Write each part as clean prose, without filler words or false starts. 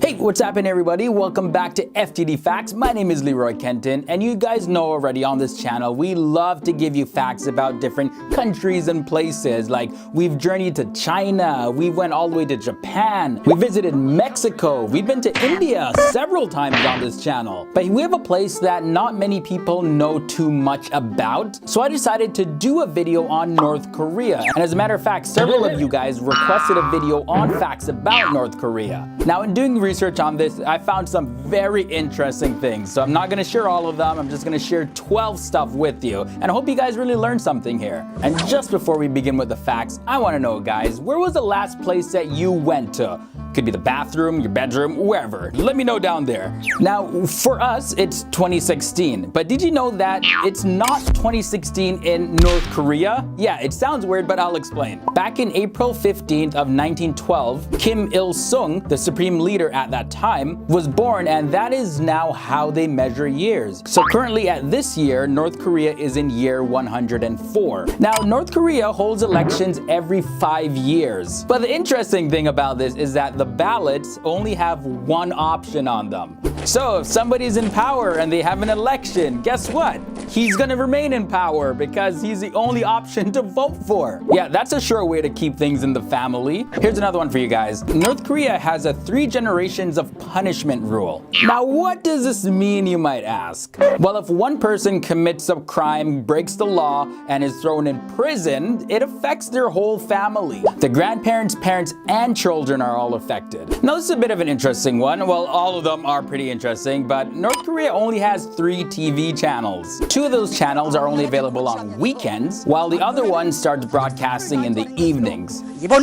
Hey, what's happening everybody? Welcome back to FTD Facts. My name is Leroy Kenton, and you guys know already on this channel, we love to give you facts about different countries and places. Like, we've journeyed to China, we went all the way to Japan, we visited Mexico, we've been to India several times on this channel. But we have a place that not many people know too much about, so I decided to do a video on North Korea. And as a matter of fact, several of you guys requested a video on facts about North Korea. Now, in doing research on this, I found some very interesting things. So I'm not gonna share all of them, I'm just gonna share 12 stuff with you. And I hope you guys really learned something here. And just before we begin with the facts, I wanna know, guys, where was the last place that you went to? Could be the bathroom, your bedroom, wherever. Let me know down there. Now, for us, it's 2016. But did you know that it's not 2016 in North Korea? Yeah, it sounds weird, but I'll explain. Back in April 15th of 1912, Kim Il-sung, the supreme leader at that time, was born, and that is now how they measure years. So currently at this year, North Korea is in year 104. Now, North Korea holds elections every 5 years. But the interesting thing about this is that the ballots only have one option on them. So if somebody's in power and they have an election, guess what? He's gonna remain in power because he's the only option to vote for. Yeah, that's a sure way to keep things in the family. Here's another one for you guys. North Korea has a 3 generations of punishment rule. Now, what does this mean, you might ask? Well, if one person commits a crime, breaks the law, and is thrown in prison, it affects their whole family. The grandparents, parents, and children are all affected. Now, this is a bit of an interesting one. Well, all of them are pretty interesting, but North Korea only has 3 TV channels. 2 of those channels are only available on weekends, while the other one starts broadcasting in the evenings. Now,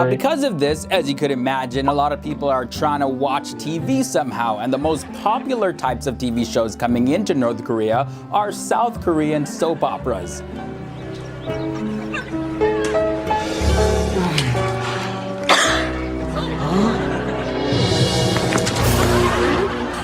because of this, as you could imagine, a lot of people are trying to watch TV somehow, and the most popular types of TV shows coming into North Korea are South Korean soap operas.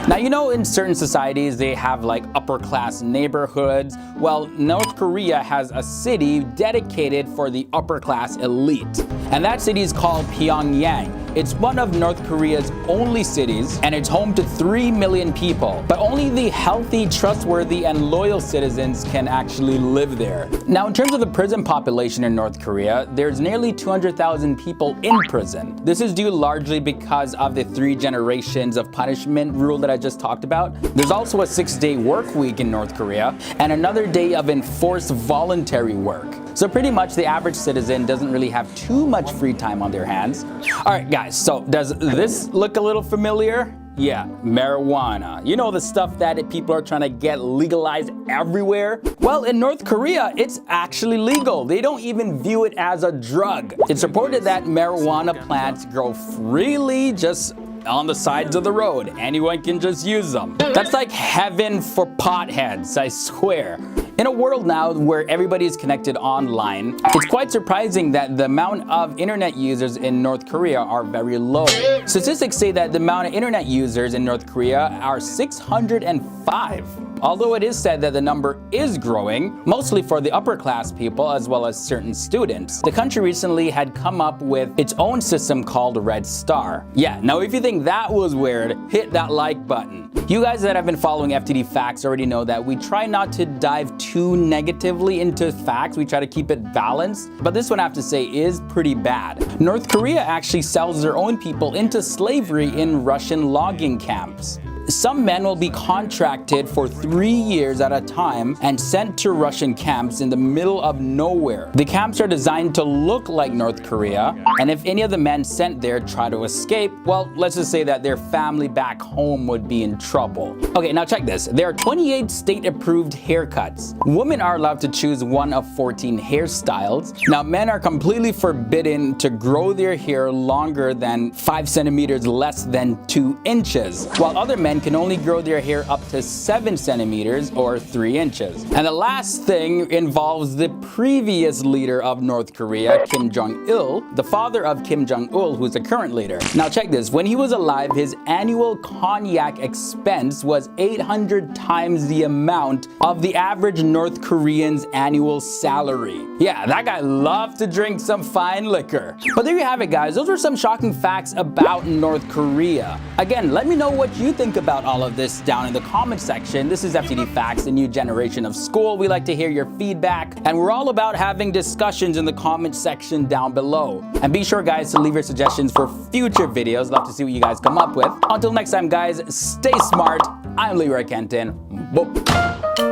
Now, you know, in certain societies, they have like upper class neighborhoods. Well, North Korea has a city dedicated for the upper class elite. And that city is called Pyongyang. It's one of North Korea's only cities, and it's home to 3 million people. But only the healthy, trustworthy, and loyal citizens can actually live there. Now, in terms of the prison population in North Korea, there's nearly 200,000 people in prison. This is due largely because of the 3 generations of punishment rule that I just talked about. There's also a 6-day work week in North Korea, and another day of enforced voluntary work. So pretty much the average citizen doesn't really have too much free time on their hands. All right, guys, so does this look a little familiar? Yeah, marijuana. You know, the stuff that people are trying to get legalized everywhere? Well, in North Korea, it's actually legal. They don't even view it as a drug. It's reported that marijuana plants grow freely just on the sides of the road. Anyone can just use them. That's like heaven for potheads, I swear. In a world now where everybody is connected online, it's quite surprising that the amount of internet users in North Korea are very low. Statistics say that the amount of internet users in North Korea are 605. Although it is said that the number is growing, mostly for the upper class people as well as certain students. The country recently had come up with its own system called Red Star. Yeah, now if you think that was weird, hit that like button. You guys that have been following FTD Facts already know that we try not to dive too negatively into facts. We try to keep it balanced. But this one I have to say is pretty bad. North Korea actually sells their own people into slavery in Russian logging camps. Some men will be contracted for 3 years at a time and sent to Russian camps in the middle of nowhere. The camps are designed to look like North Korea, and if any of the men sent there try to escape, well, let's just say that their family back home would be in trouble. Okay, now check this. There are 28 state-approved haircuts. Women are allowed to choose one of 14 hairstyles. Now, men are completely forbidden to grow their hair longer than 5 centimeters less than 2 inches, while other men men can only grow their hair up to 7 centimeters or 3 inches. And the last thing involves the previous leader of North Korea, Kim Jong-il, the father of Kim Jong-un, who's the current leader. Now check this, when he was alive, his annual cognac expense was 800 times the amount of the average North Korean's annual salary. Yeah, that guy loved to drink some fine liquor. But there you have it, guys. Those were some shocking facts about North Korea. Again, let me know what you think about all of this down in the comment section. This is FTD Facts, the new generation of school. We like to hear your feedback, and we're all about having discussions in the comment section down below. And be sure, guys, to leave your suggestions for future videos. Love to see what you guys come up with. Until next time, guys, stay smart. I'm Leroy Kenton. Boop.